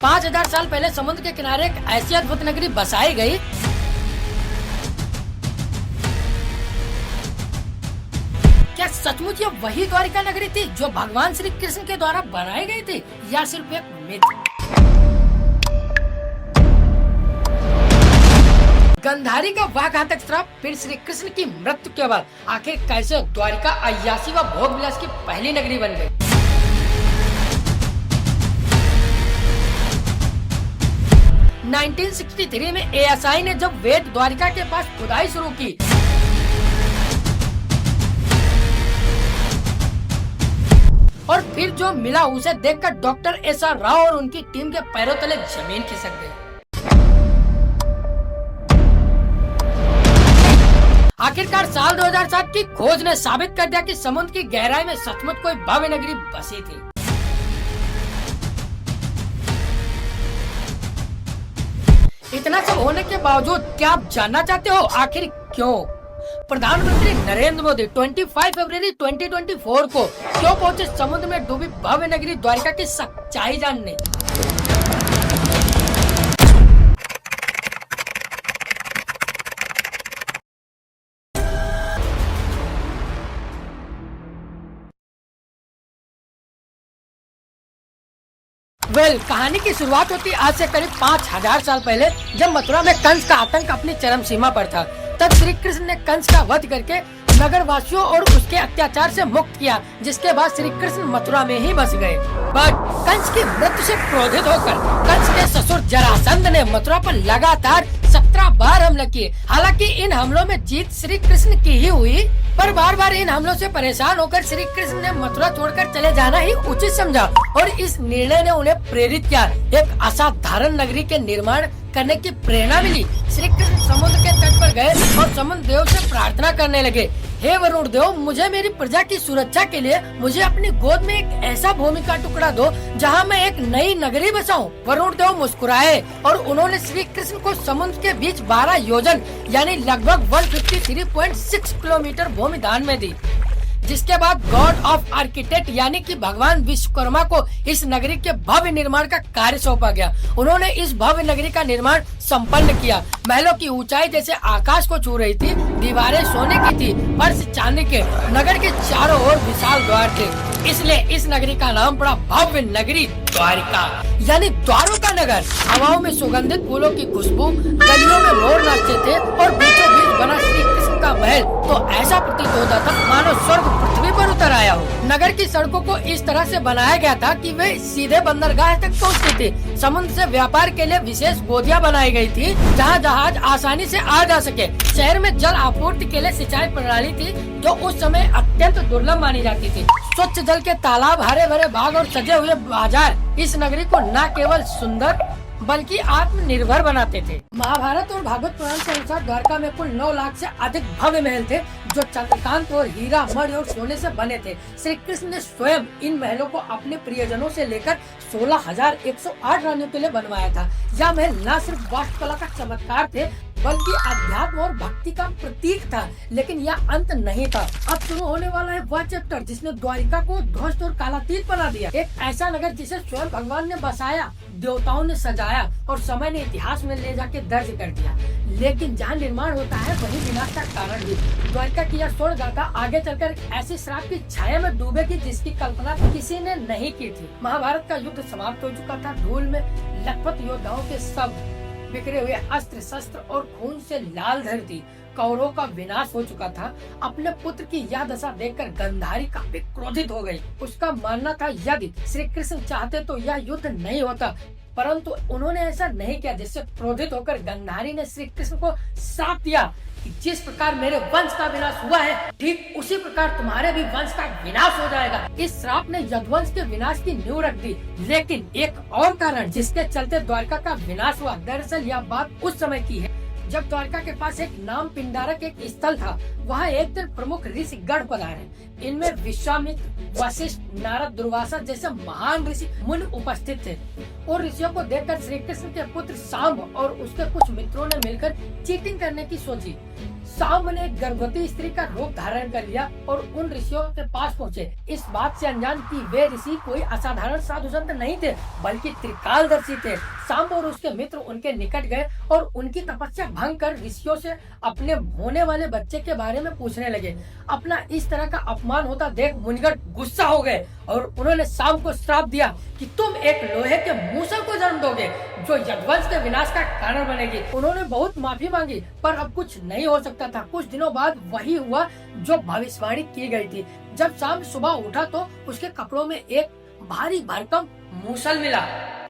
5000 साल पहले समुद्र के किनारे एक ऐसी अद्भुत नगरी बसाई गई क्या सचमुच ये वही द्वारिका नगरी थी जो भगवान श्री कृष्ण के द्वारा बनाई गई थी या सिर्फ एक मिथ? गंधारी का वह घातक श्राप फिर श्री कृष्ण की मृत्यु के बाद आखिर कैसे द्वारिका अय्यासी व भोग विलास की पहली नगरी बन गई? 1963 में ASI ने जब वेद द्वारिका के पास खुदाई शुरू की और फिर जो मिला उसे देखकर डॉक्टर SR राव और उनकी टीम के पैरों तले जमीन खिसक गई। आखिरकार साल 2007 की खोज ने साबित कर दिया कि समुद्र की गहराई में सचमुच कोई भव्य नगरी बसी थी। इतना सब होने के बावजूद क्या आप जानना चाहते हो आखिर क्यों प्रधानमंत्री नरेंद्र मोदी 25 फरवरी 2024 को क्यों पहुंचे समुद्र में डूबी भव्य नगरी द्वारिका की सच्चाई जानने? कहानी की शुरुआत होती आज से करीब 5000 साल पहले, जब मथुरा में कंस का आतंक अपनी चरम सीमा पर था। तब श्री कृष्ण ने कंस का वध करके नगर वासियों और उसके अत्याचार से मुक्त किया, जिसके बाद श्री कृष्ण मथुरा में ही बस गए। बट कंस की मृत्यु से क्रोधित होकर कंस के ससुर जरासंध ने मथुरा पर लगातार 17 बार हमले किए। हालांकि इन हमलों में जीत श्री कृष्ण की ही हुई, पर बार बार इन हमलों से परेशान होकर श्री कृष्ण ने मथुरा छोड़कर चले जाना ही उचित समझा और इस निर्णय ने उन्हें प्रेरित किया। एक असाधारण नगरी के निर्माण करने की प्रेरणा मिली। श्री कृष्ण समुद्र के तट पर गए और समुद्र देव से प्रार्थना करने लगे, हे वरुण देव, मुझे मेरी प्रजा की सुरक्षा के लिए मुझे अपनी गोद में एक ऐसा भूमि का टुकड़ा दो जहां मैं एक नई नगरी बसाऊं। वरुण देव मुस्कुराए और उन्होंने श्री कृष्ण को समुद्र के बीच 12 योजन यानी लगभग 153.6 किलोमीटर भूमि दान में दी, जिसके बाद गॉड ऑफ आर्किटेक्ट यानी कि भगवान विश्वकर्मा को इस नगरी के भव्य निर्माण का कार्य सौंपा गया। उन्होंने इस भव्य नगरी का निर्माण संपन्न किया। महलों की ऊंचाई जैसे आकाश को छू रही थी, दीवारें सोने की थी, फर्श चांदी के, नगर के चारों ओर विशाल द्वार थे। इसलिए इस नगरी का नाम पड़ा भव्य नगरी द्वारिका यानी द्वारों का नगर। हवाओं में सुगंधित फूलों की खुशबू, गलियों में मोर नाचते थे और बीचों बीच बना श्री कृष्ण का महल तो ऐसा प्रतीत होता था मानो स्वर्ग पृथ्वी पर उतर आया हो। नगर की सड़कों को इस तरह से बनाया गया था कि वे सीधे बंदरगाह तक पहुँचती थी। समुद्र से व्यापार के लिए विशेष गोदियां बनाई गई थी जहां जहाज आसानी से आ जा सके। शहर में जल आपूर्ति के लिए सिंचाई प्रणाली थी जो उस समय अत्यंत दुर्लभ मानी जाती थी। स्वच्छ जल के तालाब, हरे भरे बाग और सजे हुए बाजार इस नगरी को न केवल सुंदर बल्कि आत्मनिर्भर बनाते थे। महाभारत और भागवत पुराण के अनुसार द्वारका में कुल 9 लाख से अधिक भव्य महल थे जो चंद्रकांत और हीरा, मणि और सोने से बने थे। श्री कृष्ण ने स्वयं इन महलों को अपने प्रियजनों से लेकर 16,108 रानियों के लिए बनवाया था। यह महल न सिर्फ वास्तुकला का चमत्कार थे बल्कि अध्यात्म और भक्ति का प्रतीक था। लेकिन यह अंत नहीं था। अब शुरू होने वाला है वह चैप्टर जिसने द्वारिका को ध्वस्त और कालातीत बना दिया। एक ऐसा नगर जिसे स्वयं भगवान ने बसाया, देवताओं ने सजाया और समय ने इतिहास में ले जाके दर्ज कर दिया। लेकिन जहाँ निर्माण होता है वही विनाश का कारण भी। द्वारिका की यह स्वर्ण गाथा आगे चलकर ऐसे श्राप की छाया में डूबेगी जिसकी कल्पना किसी ने नहीं की थी। महाभारत का युद्ध समाप्त हो चुका था। धूल में लखपत योद्धाओं के सब बिखरे हुए अस्त्र शस्त्र और खून से लाल धरती, कौरवों का विनाश हो चुका था। अपने पुत्र की यह दशा देखकर गंधारी काफी क्रोधित हो गई। उसका मानना था यदि श्री कृष्ण चाहते तो यह युद्ध नहीं होता, परंतु उन्होंने ऐसा नहीं किया, जिससे क्रोधित होकर गंधारी ने श्री कृष्ण को श्राप दिया कि जिस प्रकार मेरे वंश का विनाश हुआ है ठीक उसी प्रकार तुम्हारे भी वंश का विनाश हो जाएगा। इस श्राप ने यदुवंश के विनाश की नींव रख दी। लेकिन एक और कारण जिसके चलते द्वारका का विनाश हुआ, दरअसल यह बात उस समय की है जब द्वारका के पास एक नाम पिंडारक एक स्थल था। वहाँ एक दिन प्रमुख ऋषि गण पधारे। इनमें विश्वामित्र, वशिष्ठ, नारद, दुर्वासा जैसे महान ऋषि मुनि उपस्थित थे। और ऋषियों को देखकर श्री कृष्ण के पुत्र सांब और उसके कुछ मित्रों ने मिलकर चीटिंग करने की सोची। सांब ने एक गर्भवती स्त्री का रूप धारण कर लिया और उन ऋषियों के पास पहुँचे, इस बात से अनजान कि वे ऋषि कोई असाधारण साधु संत नहीं थे बल्कि त्रिकालदर्शी थे। सांब और उसके मित्र उनके निकट गए और उनकी तपस्या भंग कर ऋषियों से अपने होने वाले बच्चे के बारे में पूछने लगे। अपना इस तरह का अपमान होता देख मुनिगण गुस्सा हो गए और उन्होंने सांब को श्राप दिया कि तुम एक लोहे के मूसल को जन्म दोगे जो यदुवंश के विनाश का कारण बनेगी। उन्होंने बहुत माफी मांगी पर अब कुछ नहीं हो सकता था। कुछ दिनों बाद वही हुआ जो भविष्यवाणी की गई थी। जब सांब सुबह उठा तो उसके कपड़ों में एक भारी भरकम मूसल मिला।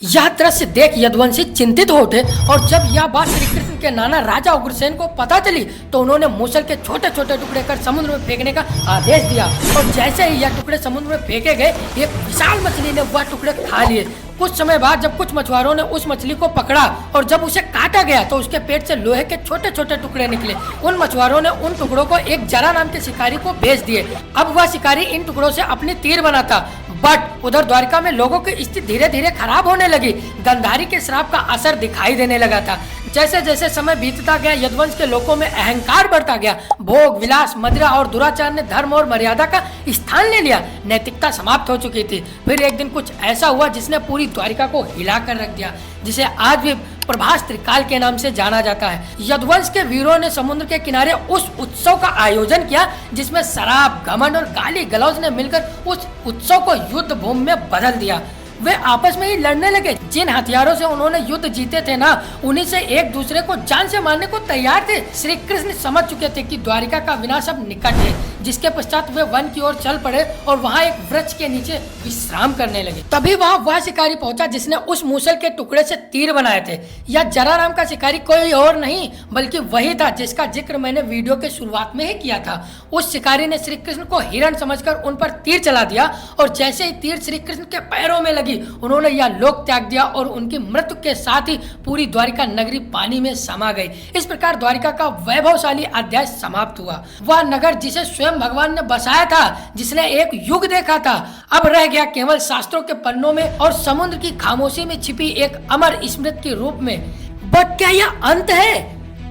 यह दृश्य देख यदुवंशी चिंतित हो उठे और जब यह बात श्री कृष्ण के नाना राजा उग्रसेन को पता चली तो उन्होंने मूसल के छोटे छोटे टुकड़े कर समुद्र में फेंकने का आदेश दिया और जैसे ही यह टुकड़े समुद्र में फेंके गए एक विशाल मछली ने वह टुकड़े खा लिए। कुछ समय बाद जब कुछ मछुआरों ने उस मछली को पकड़ा और जब उसे काटा गया तो उसके पेट से लोहे के छोटे छोटे टुकड़े निकले। उन मछुआरों ने उन टुकड़ों को एक जरा नाम के शिकारी को बेच दिए। अब वह शिकारी इन टुकड़ों से अपनी तीर बनाता। बट उधर द्वारिका में लोगों की स्थिति धीरे धीरे खराब होने लगी। गंधारी के श्राप का असर दिखाई देने लगा था। जैसे जैसे समय बीतता गया यदुवंश के लोगों में अहंकार बढ़ता गया। भोग विलास मदिरा और दुराचार ने धर्म और मर्यादा का स्थान ले लिया। नैतिकता समाप्त हो चुकी थी। फिर एक दिन कुछ ऐसा हुआ जिसने पूरी द्वारिका को हिला कर रख दिया, जिसे आज भी प्रभास त्रिकाल के नाम से जाना जाता है। यदुवंश के वीरों ने समुद्र के किनारे उस उत्सव का आयोजन किया जिसमें शराब घमंड और गाली गलौज ने मिलकर उस उत्सव को युद्ध भूमि में बदल दिया। वे आपस में ही लड़ने लगे। जिन हथियारों से उन्होंने युद्ध जीते थे ना, उन्हीं से एक दूसरे को जान से मारने को तैयार थे। श्री कृष्ण समझ चुके थे कि द्वारिका का विनाश अब निकट है, जिसके पश्चात वे वन की ओर चल पड़े और वहाँ एक वृक्ष के नीचे विश्राम करने लगे। तभी वहाँ वह शिकारी पहुंचा जिसने उस मूसल के टुकड़े से तीर बनाए थे। यह जरा नाम का शिकारी कोई और नहीं बल्कि वही था जिसका जिक्र मैंने वीडियो के शुरुआत में ही किया था। उस शिकारी ने श्री कृष्ण को हिरण समझकर उन पर तीर चला दिया और जैसे ही तीर श्री कृष्ण के पैरों में लगी उन्होंने यह लोक त्याग दिया और उनकी मृत्यु के साथ ही पूरी द्वारिका नगरी पानी में समा गई। इस प्रकार द्वारिका का वैभवशाली अध्याय समाप्त हुआ। वह नगर जिसे स्वयं भगवान ने बसाया था, जिसने एक युग देखा था, अब रह गया केवल शास्त्रों के पन्नों में और समुद्र की खामोशी में छिपी एक अमर स्मृति के रूप में। बट क्या यह अंत है?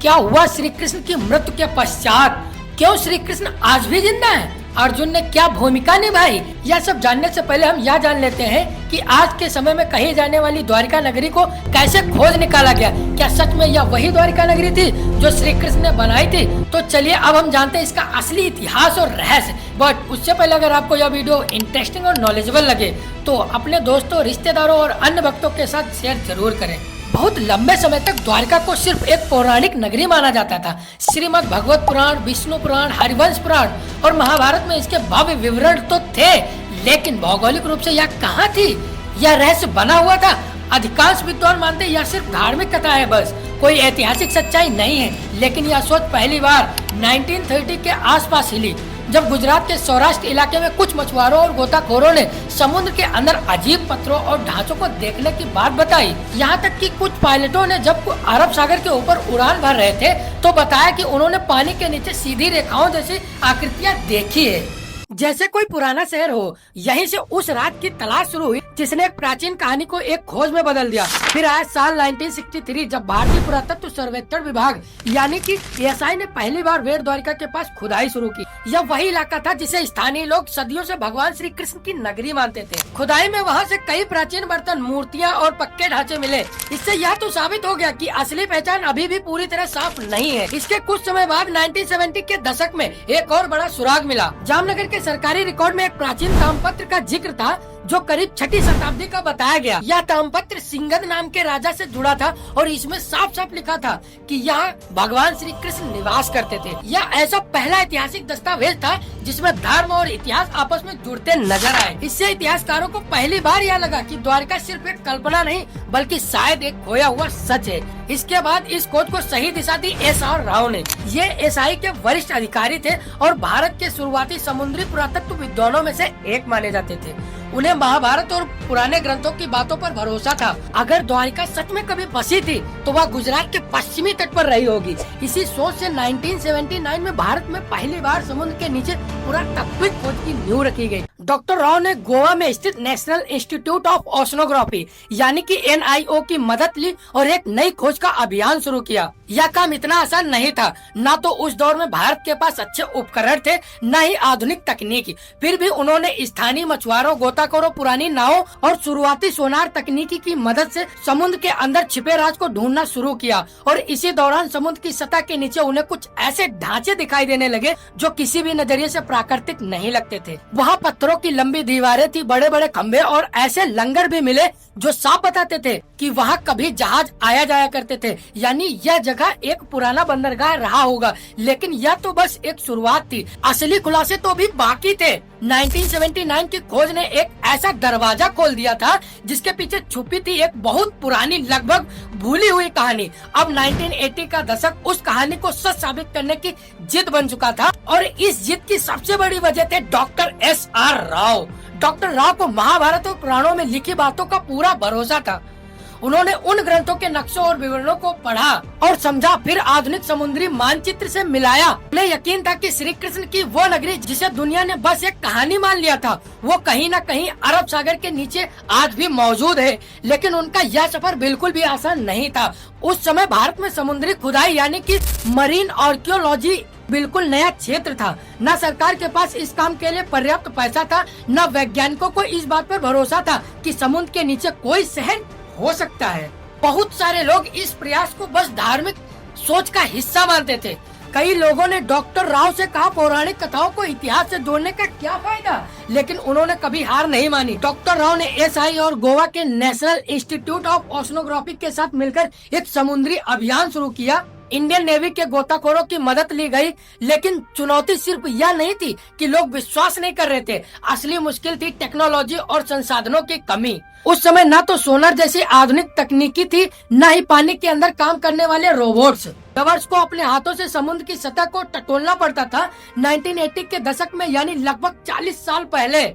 क्या हुआ श्री कृष्ण की मृत्यु के पश्चात? क्यों श्री कृष्ण आज भी जिंदा है? अर्जुन ने क्या भूमिका निभाई? यह सब जानने से पहले हम यह जान लेते हैं कि आज के समय में कही जाने वाली द्वारिका नगरी को कैसे खोज निकाला गया। क्या सच में यह वही द्वारिका नगरी थी जो श्री कृष्ण ने बनाई थी? तो चलिए अब हम जानते हैं इसका असली इतिहास और रहस्य। बट उससे पहले अगर आपको यह वीडियो इंटरेस्टिंग और नॉलेजेबल लगे तो अपने दोस्तों, रिश्तेदारों और अन्य भक्तों के साथ शेयर जरूर करें। बहुत लंबे समय तक द्वारिका को सिर्फ एक पौराणिक नगरी माना जाता था। श्रीमद् भगवत पुराण, विष्णु पुराण, हरिवंश पुराण और महाभारत में इसके भव्य विवरण तो थे, लेकिन भौगोलिक रूप से यह कहाँ थी? यह रहस्य बना हुआ था। अधिकांश विद्वान मानते यह सिर्फ धार्मिक कथा है, बस कोई ऐतिहासिक सच्चाई नहीं है। लेकिन यह सोच पहली बार 1930 के आसपास हिली जब गुजरात के सौराष्ट्र इलाके में कुछ मछुआरों और गोताखोरों ने समुद्र के अंदर अजीब पत्थरों और ढांचों को देखने की बात बताई। यहाँ तक कि कुछ पायलटों ने जब अरब सागर के ऊपर उड़ान भर रहे थे तो बताया कि उन्होंने पानी के नीचे सीधी रेखाओं जैसी आकृतियाँ देखी है, जैसे कोई पुराना शहर हो। यहीं से उस रात की तलाश शुरू हुई जिसने एक प्राचीन कहानी को एक खोज में बदल दिया। फिर आया साल 1963 जब भारतीय पुरातत्व सर्वेक्षण विभाग यानी कि एएसआई ने पहली बार बेट द्वारिका के पास खुदाई शुरू की। यह वही इलाका था जिसे स्थानीय लोग सदियों से भगवान श्री कृष्ण की नगरी मानते थे। खुदाई में वहाँ से कई प्राचीन बर्तन, मूर्तियाँ और पक्के ढांचे मिले। इससे यह तो साबित हो गया कि असली पहचान अभी भी पूरी तरह साफ नहीं है। इसके कुछ समय बाद 1970 के दशक में एक और बड़ा सुराग मिला। जामनगर के सरकारी रिकॉर्ड में एक प्राचीन ताम्रपत्र का जिक्र था जो करीब 6ठी शताब्दी का बताया गया। यह ताम्रपत्र सिंगद नाम के राजा से जुड़ा था और इसमें साफ साफ लिखा था कि यहाँ भगवान श्री कृष्ण निवास करते थे। यह ऐसा पहला ऐतिहासिक दस्तावेज था जिसमें धर्म और इतिहास आपस में जुड़ते नजर आए। इससे इतिहासकारों को पहली बार यह लगा कि द्वारिका सिर्फ एक कल्पना नहीं बल्कि शायद एक खोया हुआ सच है। इसके बाद इस खोज को सही दिशा दी एस.आर. राव ने। ये एसआई के वरिष्ठ अधिकारी थे और भारत के शुरुआती समुद्री पुरातत्व विद्वानों में से एक माने जाते थे। उन्हें महाभारत और पुराने ग्रंथों की बातों पर भरोसा था। अगर द्वारिका सच में कभी बसी थी तो वह गुजरात के पश्चिमी तट पर रही होगी। इसी सोच से 1979 में भारत में पहली बार समुद्र के नीचे पुरातात्विक खोज की नींव रखी गई। डॉक्टर राव ने गोवा में स्थित नेशनल इंस्टीट्यूट ऑफ ओशनोग्राफी यानी कि NIO की मदद ली और एक नई खोज का अभियान शुरू किया। यह काम इतना आसान नहीं था। ना तो उस दौर में भारत के पास अच्छे उपकरण थे, न ही आधुनिक तकनीकी। फिर भी उन्होंने स्थानीय मछुआरों, गोताखोरों, पुरानी नावों और शुरुआती सोनार तकनीकी की मदद से समुद्र के अंदर छिपे राज को ढूंढना शुरू किया। और इसी दौरान समुद्र की सतह के नीचे उन्हें कुछ ऐसे ढांचे दिखाई देने लगे जो किसी भी नजरिए से प्राकृतिक नहीं लगते थे। वहाँ पत्थरों की लंबी दीवारें थी, बड़े बड़े खंभे और ऐसे लंगर भी मिले जो साफ बताते थे कि वहाँ कभी जहाज आया जाया करते थे। यानी यह जगह एक पुराना बंदरगाह रहा होगा। लेकिन यह तो बस एक शुरुआत थी, असली खुलासे तो भी बाकी थे। 1979 की खोज ने एक ऐसा दरवाजा खोल दिया था जिसके पीछे छुपी थी एक बहुत पुरानी, लगभग भूली हुई कहानी। अब 1980 का दशक उस कहानी को सच साबित करने की जिद बन चुका था और इस जिद की सबसे बड़ी वजह थे doctor SR Rao. Doctor Rao को महाभारत और पुराणों में लिखी बातों का पूरा भरोसा था। उन्होंने उन ग्रंथों के नक्शों और विवरणों को पढ़ा और समझा, फिर आधुनिक समुद्री मानचित्र से मिलाया। उन्हें यकीन था कि श्री कृष्ण की वो नगरी जिसे दुनिया ने बस एक कहानी मान लिया था, वो कहीं न कहीं अरब सागर के नीचे आज भी मौजूद है। लेकिन उनका यह सफर बिल्कुल भी आसान नहीं था। उस समय भारत में समुद्री खुदाई यानी कि मरीन आर्कियोलॉजी बिल्कुल नया क्षेत्र था। न सरकार के पास इस काम के लिए पर्याप्त पैसा था, न वैज्ञानिकों को इस बात पर भरोसा था कि समुद्र के नीचे कोई शहर हो सकता है। बहुत सारे लोग इस प्रयास को बस धार्मिक सोच का हिस्सा मानते थे। कई लोगों ने डॉक्टर राव से कहा, पौराणिक कथाओं को इतिहास से जोड़ने का क्या फायदा, लेकिन उन्होंने कभी हार नहीं मानी। डॉक्टर राव ने SI और गोवा के नेशनल इंस्टीट्यूट ऑफ ओशनोग्राफी के साथ मिलकर एक समुद्री अभियान शुरू किया। इंडियन नेवी के गोताखोरों की मदद ली गई, लेकिन चुनौती सिर्फ यह नहीं थी कि लोग विश्वास नहीं कर रहे थे। असली मुश्किल थी टेक्नोलॉजी और संसाधनों की कमी। उस समय न तो सोनार जैसी आधुनिक तकनीकी थी, न ही पानी के अंदर काम करने वाले रोबोट्स। डवर्स को अपने हाथों से समुद्र की सतह को टटोलना पड़ता था। 1980 के दशक में यानी लगभग 40 साल पहले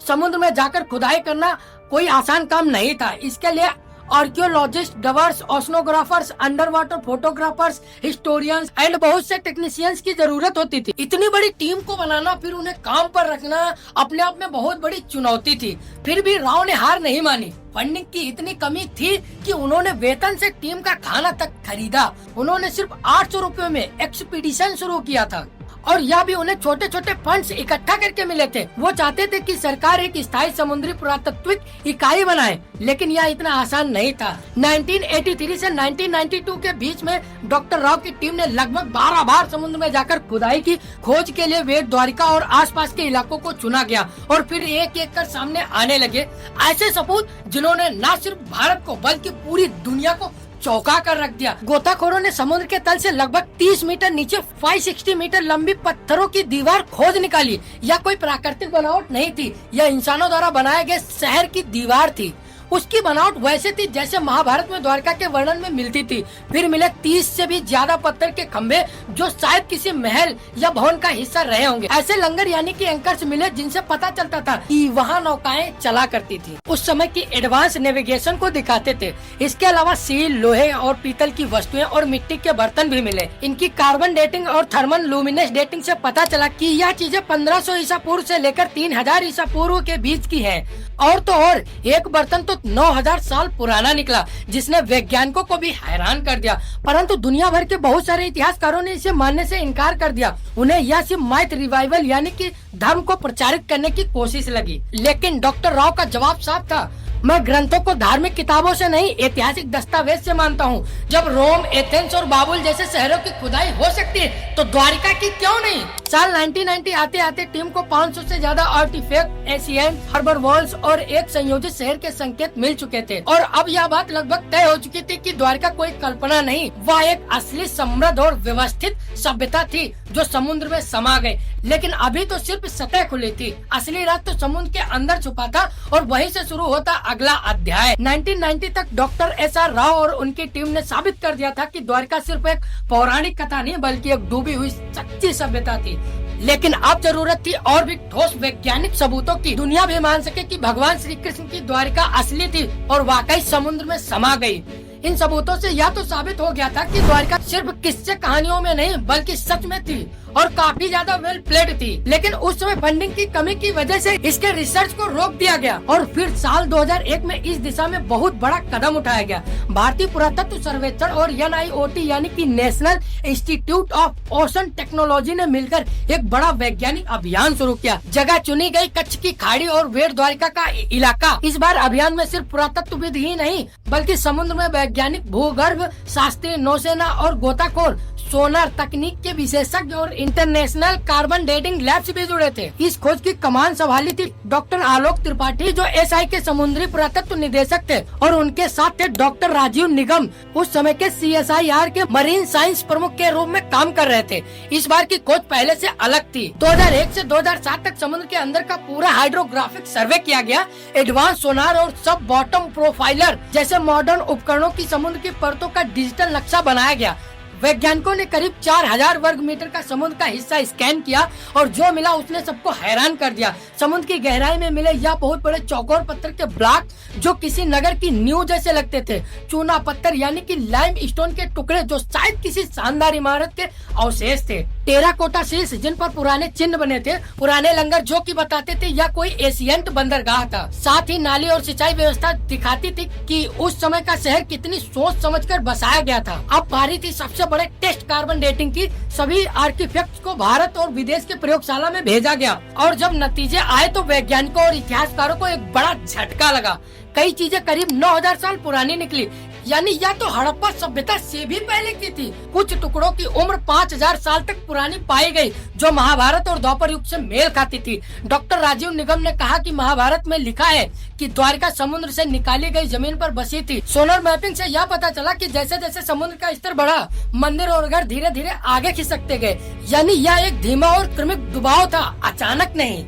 समुद्र में जाकर खुदाई करना कोई आसान काम नहीं था। इसके लिए archaeologist, divers, oceanographers, under water photographers, historians and बहुत से टेक्नीशियंस की जरूरत होती थी। इतनी बड़ी टीम को बनाना, फिर उन्हें काम पर रखना अपने आप में बहुत बड़ी चुनौती थी। फिर भी राव ने हार नहीं मानी। फंडिंग की इतनी कमी थी कि उन्होंने वेतन से टीम का खाना तक खरीदा। उन्होंने सिर्फ 800 रुपए में एक्सपीडिशन शुरू किया था और यह भी उन्हें छोटे छोटे फंड्स इकट्ठा करके मिले थे। वो चाहते थे कि सरकार एक स्थायी समुद्री पुरातत्विक इकाई बनाए, लेकिन यह इतना आसान नहीं था। 1983 से 1992 के बीच में डॉक्टर राव की टीम ने लगभग 12 बार समुद्र में जाकर खुदाई की। खोज के लिए बेट द्वारिका और आसपास के इलाकों को चुना गया और फिर एक एक कर सामने आने लगे ऐसे सबूत जिन्होंने न सिर्फ भारत को बल्कि पूरी दुनिया को चौंका कर रख दिया। गोताखोरों ने समुद्र के तल से लगभग 30 मीटर नीचे 560 मीटर लंबी पत्थरों की दीवार खोज निकाली। यह कोई प्राकृतिक बनावट नहीं थी, यह इंसानों द्वारा बनाए गए शहर की दीवार थी। उसकी बनावट वैसे थी जैसे महाभारत में द्वारका के वर्णन में मिलती थी। फिर मिले 30 से भी ज्यादा पत्थर के खंभे जो शायद किसी महल या भवन का हिस्सा रहे होंगे। ऐसे लंगर यानी कि एंकर्स मिले जिनसे पता चलता था कि वहाँ नौकाएं चला करती थी। उस समय की एडवांस नेविगेशन को दिखाते थे। इसके अलावा स्टील, लोहे और पीतल की वस्तुएं और मिट्टी के बर्तन भी मिले। इनकी कार्बन डेटिंग और थर्मल लुमिनेस डेटिंग से पता चला कि यह चीजें 1500 ईसा पूर्व से लेकर 3000 ईसा पूर्व के बीच की है। और तो और एक बर्तन तो 9000 साल पुराना निकला, जिसने वैज्ञानिकों को भी हैरान कर दिया। परंतु दुनिया भर के बहुत सारे इतिहासकारों ने इसे मानने से इनकार कर दिया। उन्हें यह सिर्फ माइथ रिवाइवल यानी कि धर्म को प्रचारित करने की कोशिश लगी। लेकिन डॉक्टर राव का जवाब साफ था, मैं ग्रंथों को धार्मिक किताबों से नहीं, ऐतिहासिक दस्तावेज से मानता हूँ। जब रोम, एथेंस और बाबुल जैसे शहरों की खुदाई हो सकती है तो द्वारिका की क्यों नहीं। साल 1990 आते आते टीम को 500 से ज्यादा आर्टिफैक्ट, एशियन हार्बर वॉल्स और एक संयोजित शहर के संकेत मिल चुके थे। और अब यह बात लगभग तय हो चुकी थी कि द्वारका कोई कल्पना नहीं, वह एक असली समृद्ध और व्यवस्थित सभ्यता थी जो समुद्र में समा गई। लेकिन अभी तो सिर्फ सतह खुली थी, असली राज तो समुद्र के अंदर छुपा था और वहीं से शुरू होता अगला अध्याय। 1990 तक डॉक्टर SR राव और उनकी टीम ने साबित कर दिया था कि द्वारका सिर्फ एक पौराणिक कथा नहीं बल्कि एक डूबी हुई सच्ची सभ्यता थी। लेकिन अब जरूरत थी और भी ठोस वैज्ञानिक सबूतों की। दुनिया भी मान सके कि भगवान श्री कृष्ण की द्वारिका असली थी और वाकई समुद्र में समा गई। इन सबूतों से यह तो साबित हो गया था कि द्वारिका सिर्फ किस्से कहानियों में नहीं बल्कि सच में थी और काफी ज्यादा वेल प्लेड थी, लेकिन उस समय फंडिंग की कमी की वजह से इसके रिसर्च को रोक दिया गया और फिर साल 2001 में इस दिशा में बहुत बड़ा कदम उठाया गया। भारतीय पुरातत्व सर्वेक्षण और NIOT यानी कि national institute of ocean technology ने मिलकर एक बड़ा वैज्ञानिक अभियान शुरू किया। जगह चुनी गई कच्छ की खाड़ी और बेट द्वारिका का इलाका। इस बार अभियान में सिर्फ पुरातत्वविद ही नहीं बल्कि समुद्र में वैज्ञानिक, भूगर्भ शास्त्री, नौसेना और गोताखोर, सोनार तकनीक के विशेषज्ञ और इंटरनेशनल कार्बन डेटिंग लैब्स भी जुड़े थे। इस खोज की कमान संभाली थी डॉक्टर आलोक त्रिपाठी, जो SI के समुद्री पुरातत्व निदेशक थे, और उनके साथ थे डॉक्टर राजीव निगम, उस समय के CSIR के मरीन साइंस प्रमुख के रूप में काम कर रहे थे। इस बार की खोज पहले से अलग थी। 2001 से 2007 तक समुद्र के अंदर का पूरा हाइड्रोग्राफिक सर्वे किया गया। एडवांस सोनार और सब बॉटम प्रोफाइलर जैसे मॉडर्न उपकरणों की समुद्र की परतों का डिजिटल नक्शा बनाया गया। वैज्ञानिकों ने करीब 4000 वर्ग मीटर का समुद्र का हिस्सा स्कैन किया और जो मिला उसने सबको हैरान कर दिया। समुद्र की गहराई में मिले यह बहुत बड़े चौकोर पत्थर के ब्लॉक जो किसी नगर की नींव जैसे लगते थे, चूना पत्थर यानी कि लाइम स्टोन के टुकड़े जो शायद किसी शानदार इमारत के अवशेष थे, टेराकोटा शीश जिन पर पुराने चिन्ह बने थे, पुराने लंगर जो कि बताते थे यह कोई एशियंट बंदरगाह था। साथ ही नाली और सिंचाई व्यवस्था दिखाती थी कि उस समय का शहर कितनी सोच समझकर बसाया गया था। अब बारी थी सबसे बड़े टेस्ट कार्बन डेटिंग की। सभी आर्किटेक्ट्स को भारत और विदेश के प्रयोगशाला में भेजा गया और जब नतीजे आए तो वैज्ञानिकों और इतिहासकारों को एक बड़ा झटका लगा। कई चीजें करीब 9000 साल पुरानी निकली, यानी या तो हड़प्पा सभ्यता से भी पहले की थी। कुछ टुकड़ों की उम्र 5000 साल तक पुरानी पाई गई, जो महाभारत और द्वापर युग से मेल खाती थी। डॉक्टर राजीव निगम ने कहा कि महाभारत में लिखा है कि द्वारिका समुद्र से निकाली गई जमीन पर बसी थी। सोलर मैपिंग से यह पता चला कि जैसे जैसे समुद्र का स्तर बढ़ा, मंदिर और घर धीरे धीरे आगे खिसकते गए, यानी यह एक धीमा और क्रमिक दबाव था, अचानक नहीं।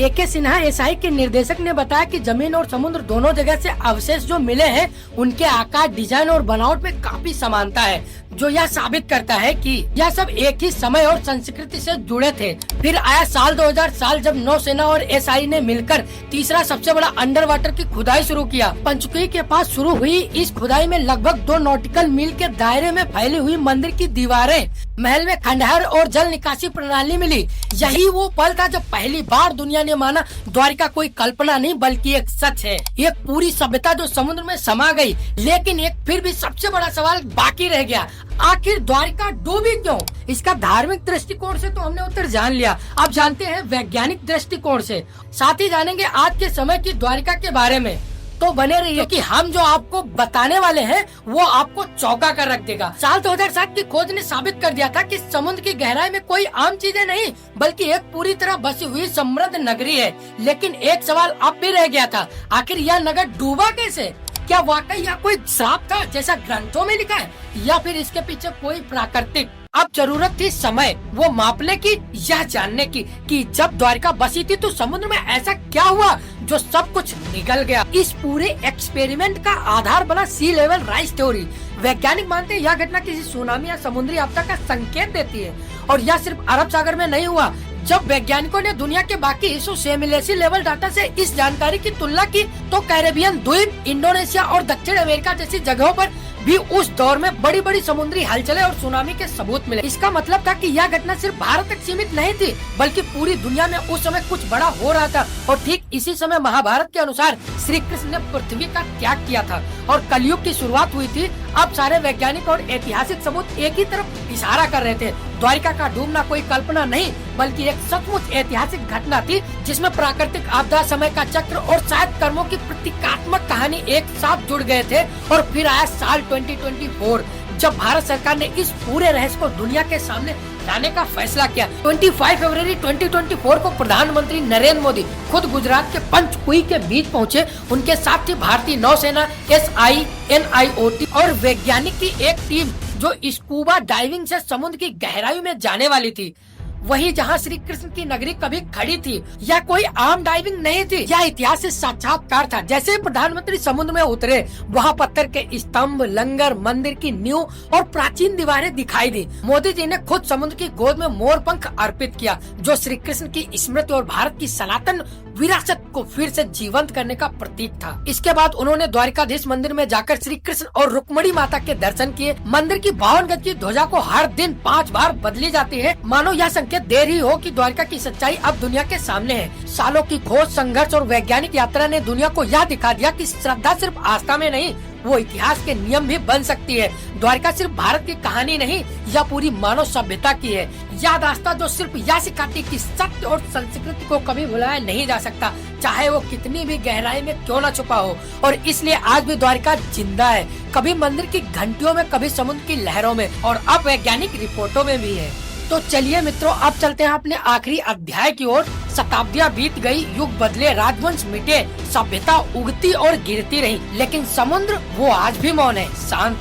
AK सिन्हा SI के निर्देशक ने बताया कि जमीन और समुद्र दोनों जगह से अवशेष जो मिले हैं उनके आकार, डिजाइन और बनावट में काफी समानता है, जो यह साबित करता है कि यह सब एक ही समय और संस्कृति से जुड़े थे। फिर आया साल 2000 साल जब नौसेना और SI ने मिलकर तीसरा सबसे बड़ा अंडर वाटर की खुदाई शुरू किया। पंचकुई के पास शुरू हुई इस खुदाई में लगभग 2 नॉटिकल मील के दायरे में फैली हुई मंदिर की दीवारें, महल में खंडहर और जल निकासी प्रणाली मिली। यही वो पल था जब पहली बार दुनिया ने माना द्वारिका कोई कल्पना नहीं बल्कि एक सच है, एक पूरी सभ्यता जो समुद्र में समा गई। लेकिन एक फिर भी सबसे बड़ा सवाल बाकी रह गया, आखिर द्वारिका डूबी क्यों? इसका धार्मिक दृष्टिकोण से तो हमने उत्तर जान लिया, अब जानते हैं वैज्ञानिक दृष्टिकोण से। साथ ही जानेंगे आज के समय की द्वारिका के बारे में। तो बने रहिए कि हम जो आपको बताने वाले हैं वो आपको चौंका कर रख देगा। साल 2007 की खोज ने साबित कर दिया था कि समुद्र की गहराई में कोई आम चीजें नहीं बल्कि एक पूरी तरह बसी हुई समृद्ध नगरी है। लेकिन एक सवाल अब भी रह गया था, आखिर यह नगर डूबा कैसे? क्या वाकई यह कोई श्राप था जैसा ग्रंथों में लिखा है, या फिर इसके पीछे कोई प्राकृतिक? अब जरूरत थी समय वो मापने की, यह जानने की कि जब द्वारिका बसी थी तो समुद्र में ऐसा क्या हुआ जो सब कुछ निगल गया। इस पूरे एक्सपेरिमेंट का आधार बना सी लेवल राइज थ्योरी। वैज्ञानिक मानते हैं यह घटना किसी सुनामी या समुद्री आपदा का संकेत देती है, और यह सिर्फ अरब सागर में नहीं हुआ। जब वैज्ञानिकों ने दुनिया के बाकी हिस्सों से मिले लेवल डाटा से इस जानकारी की तुलना की तो कैरेबियन द्वीप, इंडोनेशिया और दक्षिण अमेरिका जैसी जगहों पर भी उस दौर में बड़ी बड़ी समुद्री हलचलें और सुनामी के सबूत मिले। इसका मतलब था कि यह घटना सिर्फ भारत तक सीमित नहीं थी बल्कि पूरी दुनिया में उस समय कुछ बड़ा हो रहा था। और ठीक इसी समय महाभारत के अनुसार श्री कृष्ण ने पृथ्वी का त्याग किया था और कलयुग की शुरुआत हुई थी। अब सारे वैज्ञानिक और ऐतिहासिक सबूत एक ही तरफ इशारा कर रहे थे, द्वारिका का डूबना कोई कल्पना नहीं बल्कि एक सचमुच ऐतिहासिक घटना थी जिसमें प्राकृतिक आपदा, समय का चक्र और शायद कर्मों की प्रतीकात्मक कहानी एक साथ जुड़ गए थे। और फिर आया साल 2024 जब भारत सरकार ने इस पूरे रहस्य को दुनिया के सामने लाने का फैसला किया। 25 फरवरी 2024 को प्रधानमंत्री नरेंद्र मोदी खुद गुजरात के पंचकुई के बीच पहुंचे। उनके साथ थी भारतीय नौसेना, SI, NIOT और वैज्ञानिक की एक टीम जो स्कूबा डाइविंग से समुद्र की गहराई में जाने वाली थी। वही जहाँ श्री कृष्ण की नगरी कभी खड़ी थी। यह कोई आम डाइविंग नहीं थी, यह इतिहास से साक्षात्कार था। जैसे प्रधानमंत्री समुद्र में उतरे, वहाँ पत्थर के स्तंभ, लंगर, मंदिर की नींव और प्राचीन दीवारें दिखाई दी। मोदी जी ने खुद समुद्र की गोद में मोर पंख अर्पित किया जो श्री कृष्ण की स्मृति और भारत की सनातन विरासत को फिर से जीवंत करने का प्रतीक था। इसके बाद उन्होंने द्वारिकाधीश मंदिर में जाकर श्री कृष्ण और रुक्मिणी माता के दर्शन किए। मंदिर की 52 गज की ध्वजा को हर दिन 5 बार बदली जाती है, मानो यह संकेत दे रही हो कि द्वारिका की सच्चाई अब दुनिया के सामने है। सालों की खोज, संघर्ष और वैज्ञानिक यात्रा ने दुनिया को यह दिखा दिया कि श्रद्धा सिर्फ आस्था में नहीं, वो इतिहास के नियम भी बन सकती है। द्वारिका सिर्फ भारत की कहानी नहीं, यह पूरी मानव सभ्यता की है। याद आस्था जो सिर्फ यह सिखाती कि सत्य और संस्कृति को कभी भुलाया नहीं जा सकता, चाहे वो कितनी भी गहराई में क्यों न छुपा हो। और इसलिए आज भी द्वारिका जिंदा है, कभी मंदिर की घंटियों में, कभी समुद्र की लहरों में और अब वैज्ञानिक रिपोर्टों में भी है। तो चलिए मित्रों, अब चलते हैं अपने आखिरी अध्याय की ओर। शताब्दियां बीत गई, युग बदले, राजवंश मिटे, सभ्यता उगती और गिरती रही, लेकिन समुद्र वो आज भी मौन है, शांत,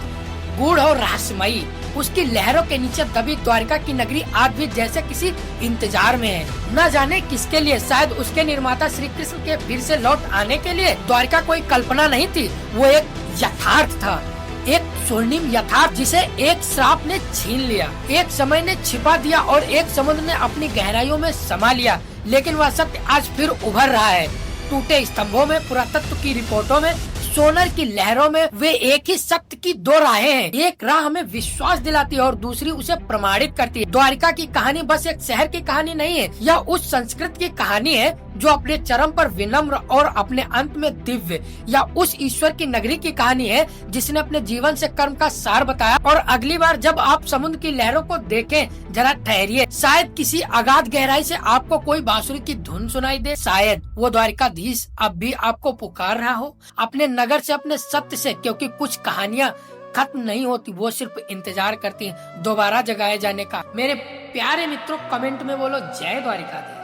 गूढ़ और रहस्यमयी। उसकी लहरों के नीचे दबी द्वारिका की नगरी आज भी जैसे किसी इंतजार में है, न जाने किसके लिए। शायद उसके निर्माता श्री कृष्ण के फिर से लौट आने के लिए। द्वारिका कोई कल्पना नहीं थी, वो एक यथार्थ था, एक स्वर्णिम यथार्थ जिसे एक श्राप ने छीन लिया, एक समय ने छिपा दिया और एक समुद्र ने अपनी गहराइयों में समा लिया। लेकिन वह सत्य आज फिर उभर रहा है, टूटे स्तंभों में, पुरातत्व की रिपोर्टों में, सोनर की लहरों में। वे एक ही सत्य की 2 राहें हैं, एक राह हमें विश्वास दिलाती है और दूसरी उसे प्रमाणित करती है। द्वारिका की कहानी बस एक शहर की कहानी नहीं है, यह उस संस्कृति की कहानी है जो अपने चरम पर विनम्र और अपने अंत में दिव्य, या उस ईश्वर की नगरी की कहानी है जिसने अपने जीवन से कर्म का सार बताया। और अगली बार जब आप समुद्र की लहरों को देखें, जरा ठहरिए, शायद किसी अगाध गहराई से आपको कोई बांसुरी की धुन सुनाई दे, शायद वो द्वारिकाधीश अब भी आपको पुकार रहा हो, अपने नगर से, अपने सत्य से। क्योंकि कुछ कहानियाँ खत्म नहीं होती, वो सिर्फ इंतजार करती हैं दोबारा जगाए जाने का। मेरे प्यारे मित्रों, कमेंट में बोलो जय द्वारिकाधीश।